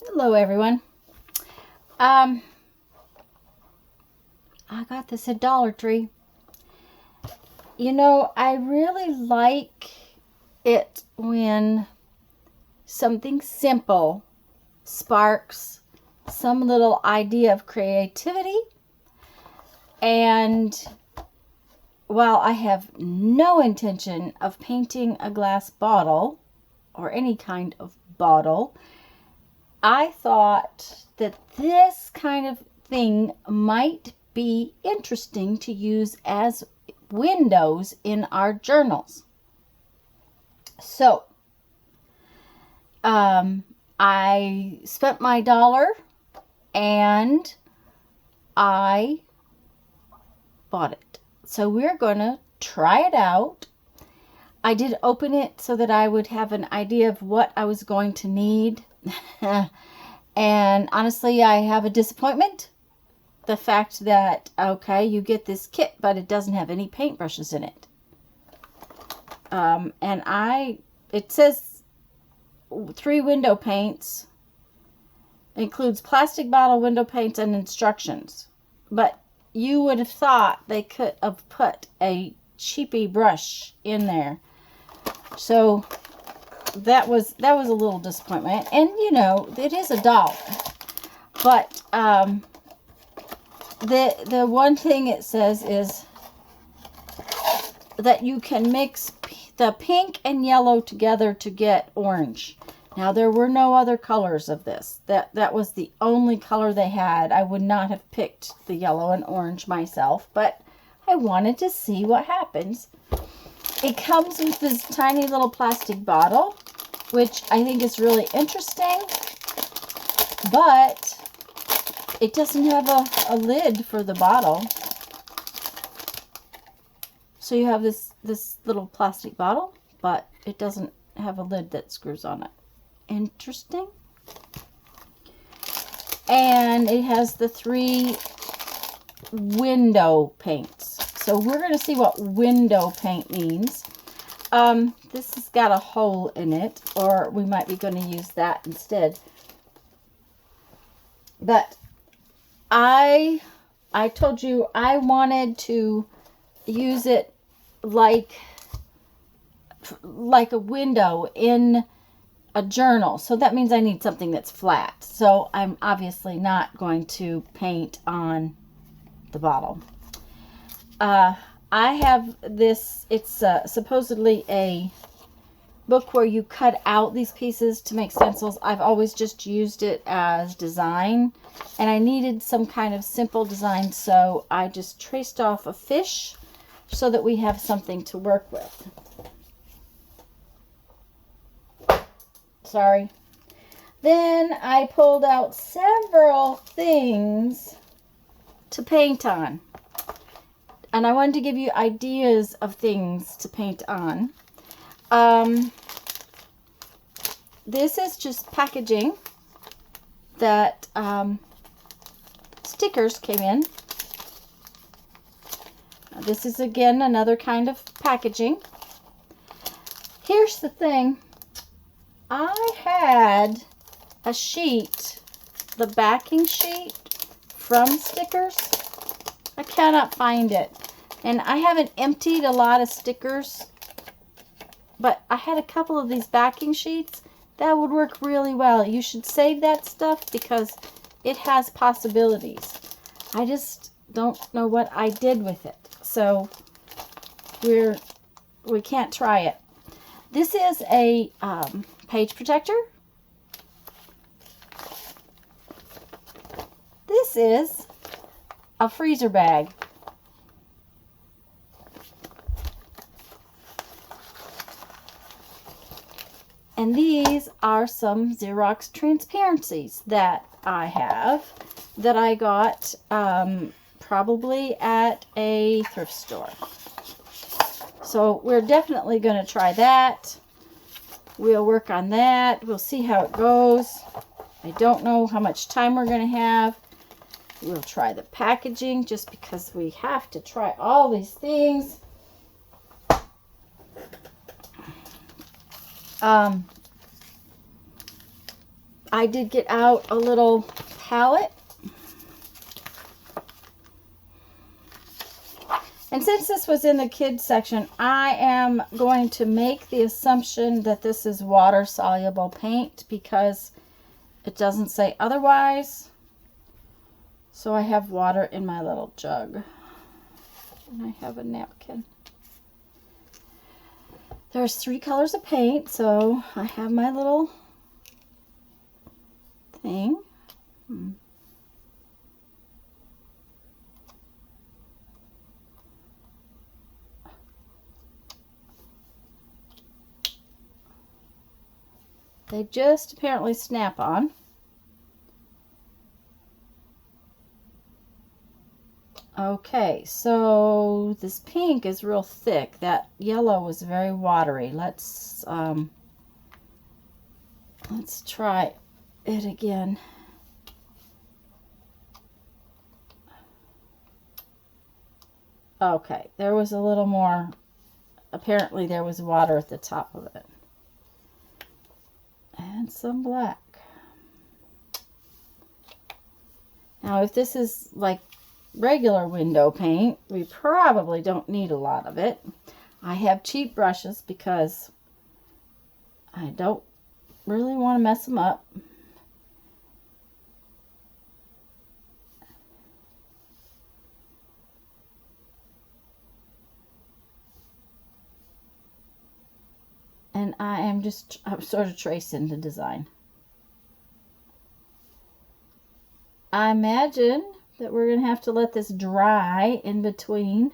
Hello everyone. I got this at Dollar Tree. You know, I really like it when something simple sparks some little idea of creativity. And while I have no intention of painting a glass bottle or any kind of bottle, I thought that this kind of thing might be interesting to use as windows in our journals. So, I spent my $1 and I bought it. So we're going to try it out. I did open it so that I would have an idea of what I was going to need. And honestly, I have a disappointment. The fact that, okay, you get this kit, but it doesn't have any paintbrushes in it. It says 3 window paints. It includes plastic bottle window paints and instructions. But you would have thought they could have put a cheapy brush in there. So that was a little disappointment. And you know, it is $1. But the one thing it says is that you can mix the pink and yellow together to get orange. Now, there were no other colors of this. That was the only color they had. I would not have picked the yellow and orange myself, but I wanted to see what happens. It comes with this tiny little plastic bottle, which I think is really interesting, but it doesn't have a lid for the bottle. So you have this little plastic bottle, but it doesn't have a lid that screws on it. Interesting. And it has the 3 window paints. So we're going to see what window paint means. This has got a hole in it, or we might be going to use that instead. But I told you I wanted to use it like a window in a journal. So that means I need something that's flat. So I'm obviously not going to paint on the bottle. I have this, it's supposedly a book where you cut out these pieces to make stencils. I've always just used it as design, and I needed some kind of simple design, so I just traced off a fish so that we have something to work with. Sorry. Then I pulled out several things to paint on, and I wanted to give you ideas of things to paint on. This is just packaging that stickers came in. This is again another kind of packaging. Here's the thing. I had a sheet, the backing sheet from stickers. I cannot find it. And I haven't emptied a lot of stickers, but I had a couple of these backing sheets that would work really well. You should save that stuff because it has possibilities. I just don't know what I did with it. So we can't try it. This is a page protector. This is a freezer bag. And these are some Xerox transparencies that I have that I got probably at a thrift store. So we're definitely going to try that. We'll work on that. We'll see how it goes. I don't know how much time we're going to have. We'll try the packaging just because we have to try all these things. I did get out a little palette. And since this was in the kids section, I am going to make the assumption that this is water-soluble paint because it doesn't say otherwise. So I have water in my little jug. And I have a napkin. There's 3 colors of paint, so I have my little thing. They just apparently snap on. Okay, so this pink is real thick. That yellow was very watery. Let's try it again. Okay, there was a little more. Apparently there was water at the top of it. And some black. Now if this is like regular window paint, we probably don't need a lot of it. I have cheap brushes because I don't really want to mess them up. And I'm sort of tracing the design. I imagine that we're going to have to let this dry in between.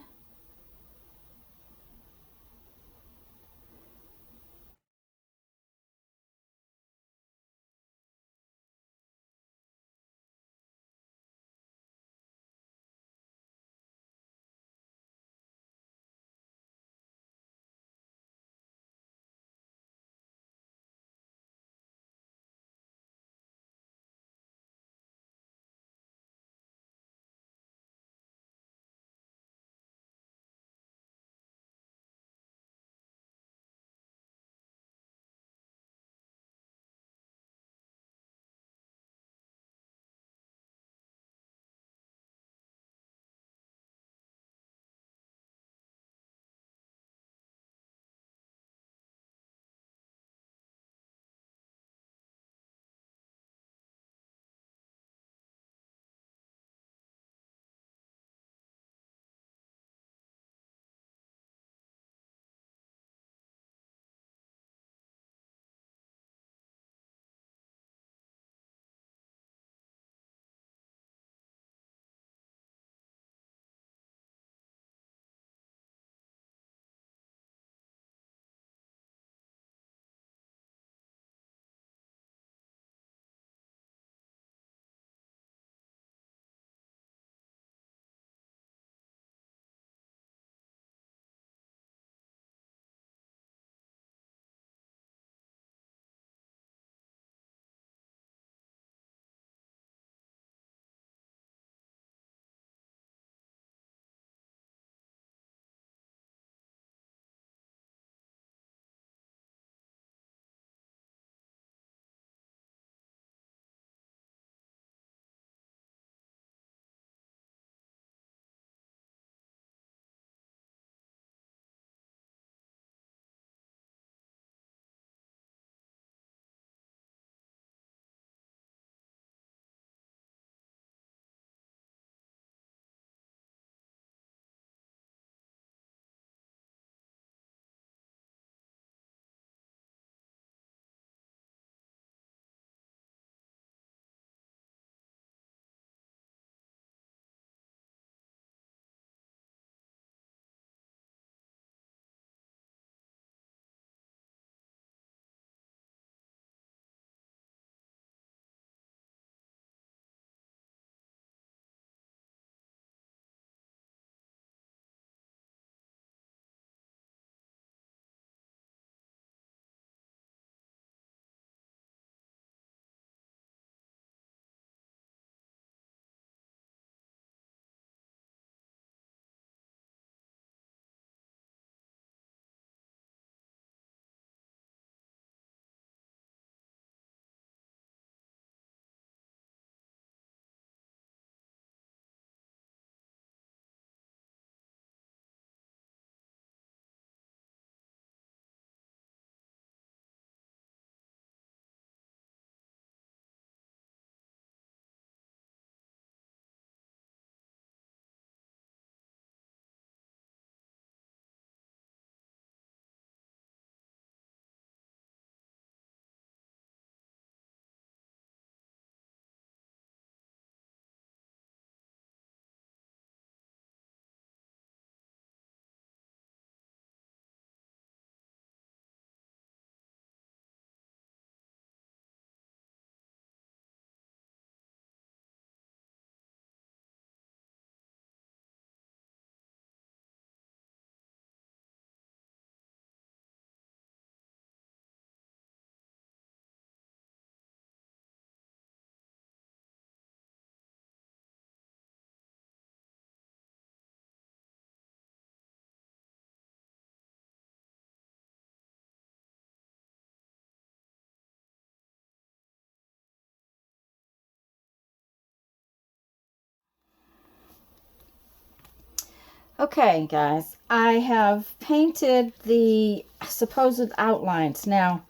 Okay, guys, I have painted the supposed outlines. Now,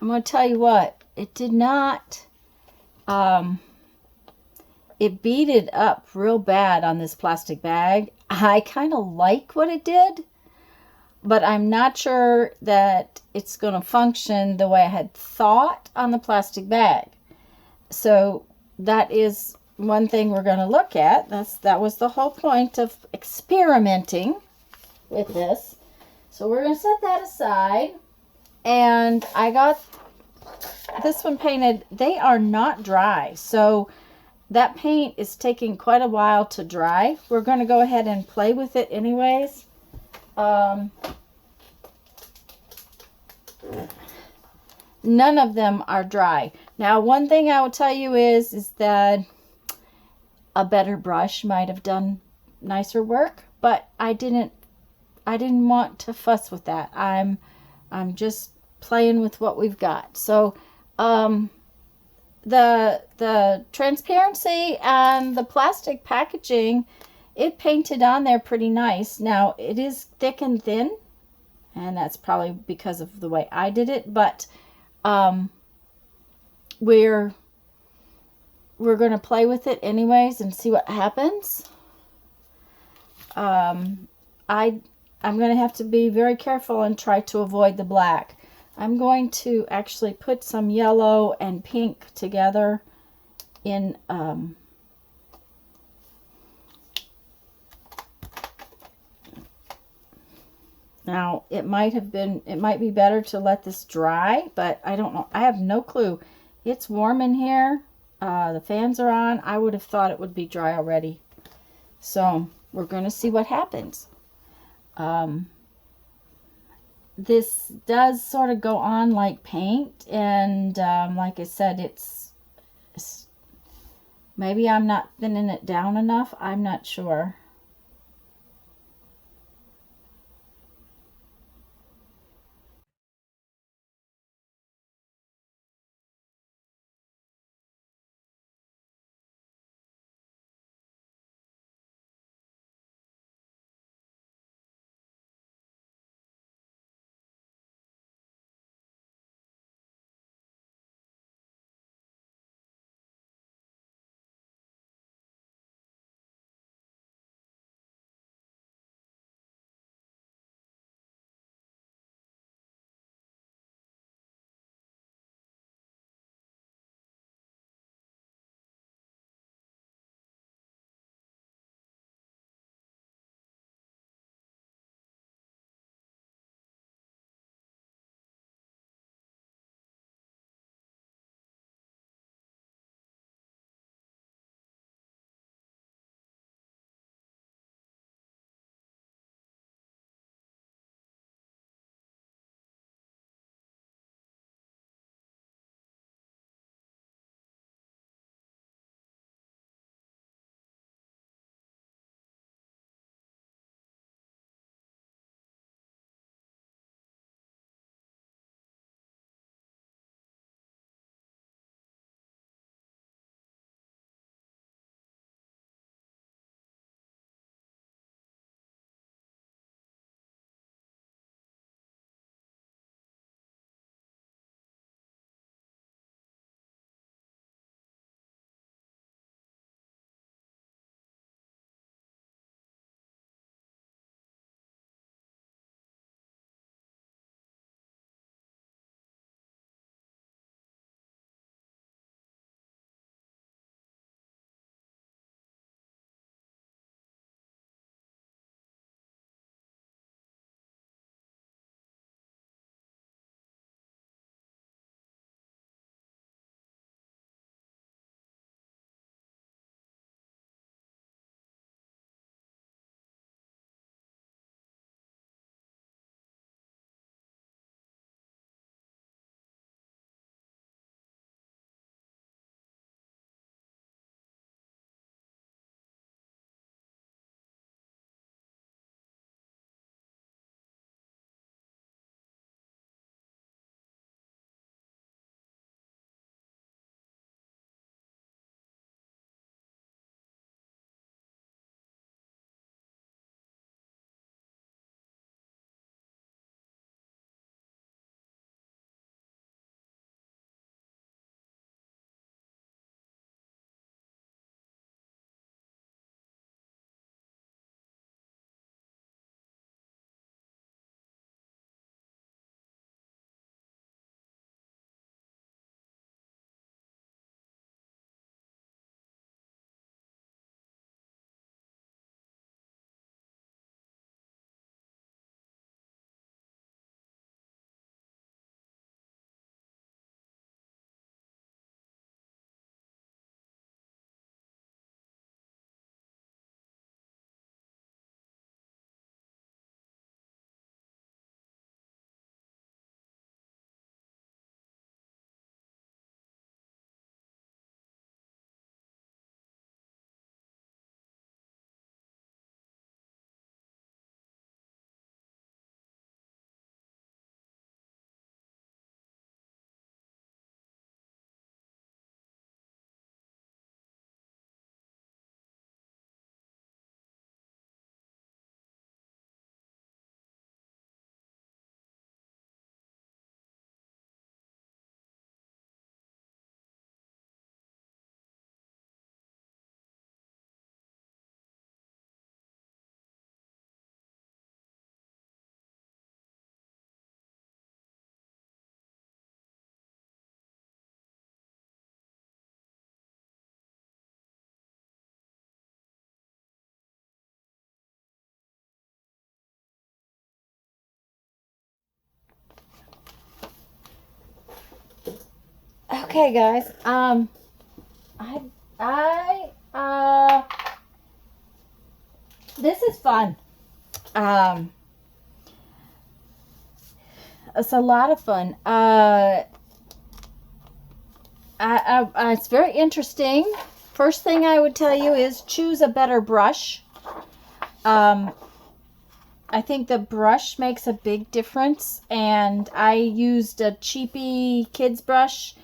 I'm going to tell you what, it did not, it beaded up real bad on this plastic bag. I kind of like what it did, but I'm not sure that it's going to function the way I had thought on the plastic bag. So that is one thing we're going to look at. That was the whole point of experimenting with this. So we're going to set that aside. And I got this one painted. They are not dry, so that paint is taking quite a while to dry. We're going to go ahead and play with it anyways. None of them are dry. Now, one thing I will tell you is that a better brush might have done nicer work, but I didn't want to fuss with that. I'm just playing with what we've got. So, the transparency and the plastic packaging, it painted on there pretty nice. Now, it is thick and thin, and that's probably because of the way I did it, but we're going to play with it anyways and see what happens. I'm going to have to be very careful and try to avoid the black. I'm going to actually put some yellow and pink together in now it might be better to let this dry, but I don't know. I have no clue. It's warm in here. The fans are on. I would have thought it would be dry already. So we're going to see what happens. This does sort of go on like paint, and like I said, it's maybe I'm not thinning it down enough. I'm not sure. Okay, guys. This is fun. It's a lot of fun. It's very interesting. First thing I would tell you is choose a better brush. I think the brush makes a big difference, and I used a cheapy kids brush,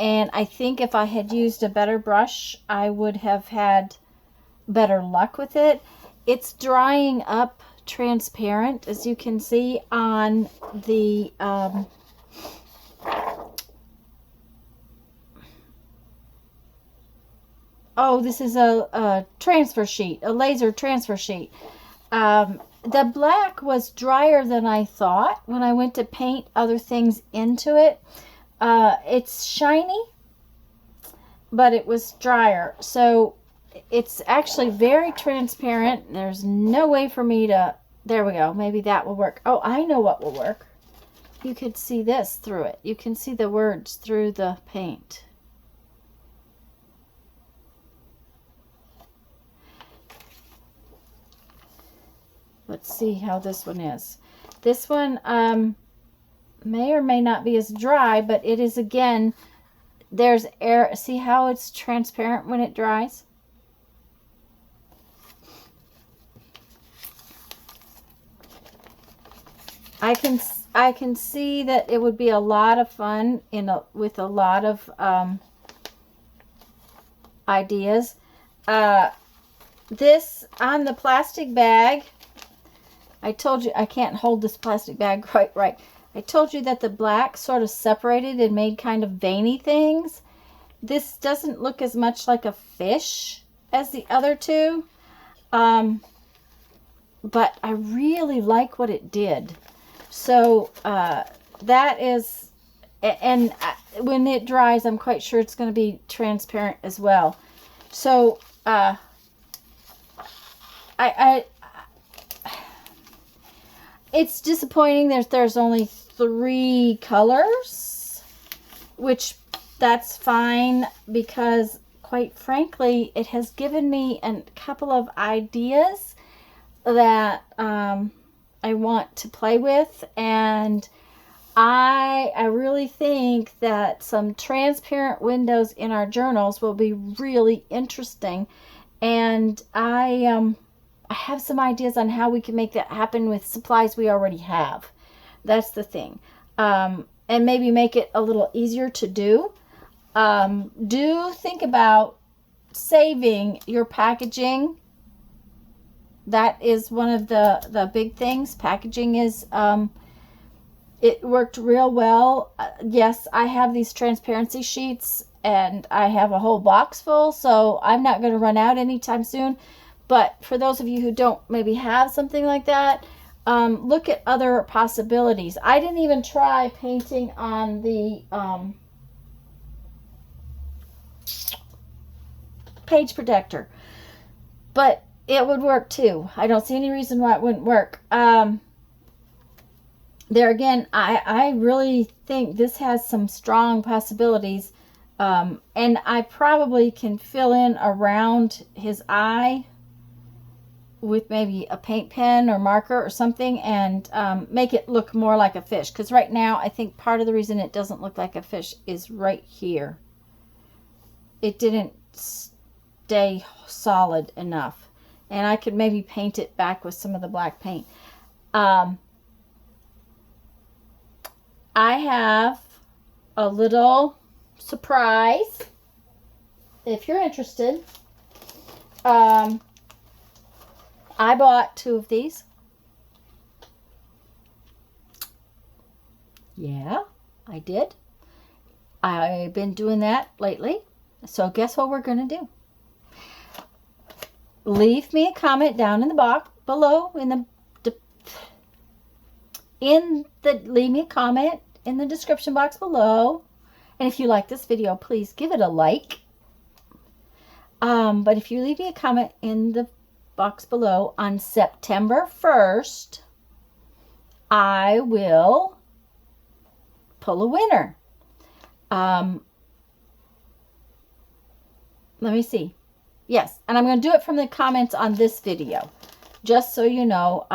and I think if I had used a better brush, I would have had better luck with it. It's drying up transparent, as you can see on the oh, this is a transfer sheet, a laser transfer sheet. The black was drier than I thought when I went to paint other things into it. It's shiny, but it was drier. So it's actually very transparent. There's no way for me to, there we go. Maybe that will work. Oh, I know what will work. You could see this through it. You can see the words through the paint. Let's see how this one is. This one may or may not be as dry, but it is, again, there's air. See how it's transparent when it dries? I can see that it would be a lot of fun with a lot of ideas. This on the plastic bag, I told you I can't hold this plastic bag quite right. I told you that the black sort of separated and made kind of veiny things. This doesn't look as much like a fish as the other two, but I really like what it did. So that is, and when it dries, I'm quite sure it's going to be transparent as well. So it's disappointing. There's only 3 colors, which that's fine, because quite frankly, it has given me a couple of ideas that I want to play with, and I really think that some transparent windows in our journals will be really interesting, and I have some ideas on how we can make that happen with supplies we already have. That's the thing. And maybe make it a little easier to do. Do think about saving your packaging. That is one of the big things. Packaging is, it worked real well. Yes, I have these transparency sheets, and I have a whole box full, so I'm not going to run out anytime soon. But for those of you who don't maybe have something like that, look at other possibilities. I didn't even try painting on the page protector, but it would work too. I don't see any reason why it wouldn't work. There again, I really think this has some strong possibilities, and I probably can fill in around his eye with maybe a paint pen or marker or something, and make it look more like a fish. Because right now, I think part of the reason it doesn't look like a fish is right here. It didn't stay solid enough. And I could maybe paint it back with some of the black paint. I have a little surprise, if you're interested. I bought 2 of these. Yeah, I did. I've been doing that lately. So guess what we're going to do? Leave me a comment down in the box below. Leave me a comment in the description box below. And if you like this video, please give it a like. But if you leave me a comment in the box below, on September 1st, I will pull a winner. Let me see. Yes, and I'm going to do it from the comments on this video. Just so you know,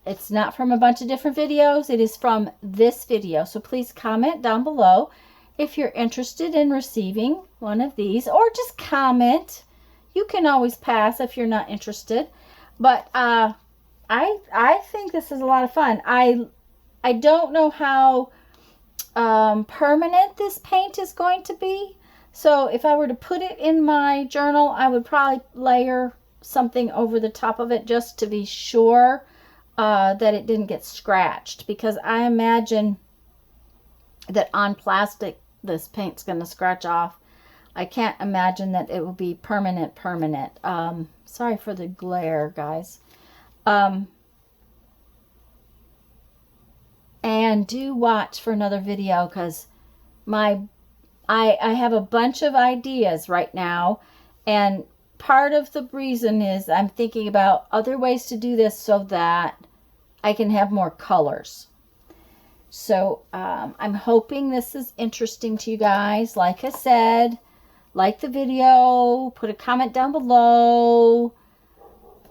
it's not from a bunch of different videos. It is from this video. So please comment down below if you're interested in receiving one of these, or just comment. You can always pass if you're not interested. But I think this is a lot of fun. I don't know how permanent this paint is going to be. So if I were to put it in my journal, I would probably layer something over the top of it just to be sure that it didn't get scratched, because I imagine that on plastic this paint's going to scratch off. I can't imagine that it will be permanent. Sorry for the glare, guys. And do watch for another video, because I have a bunch of ideas right now, and part of the reason is I'm thinking about other ways to do this so that I can have more colors. So I'm hoping this is interesting to you guys. Like I said, like the video, put a comment down below,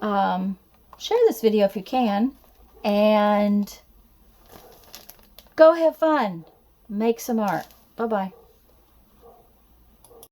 share this video if you can, and go have fun, make some art. Bye-bye.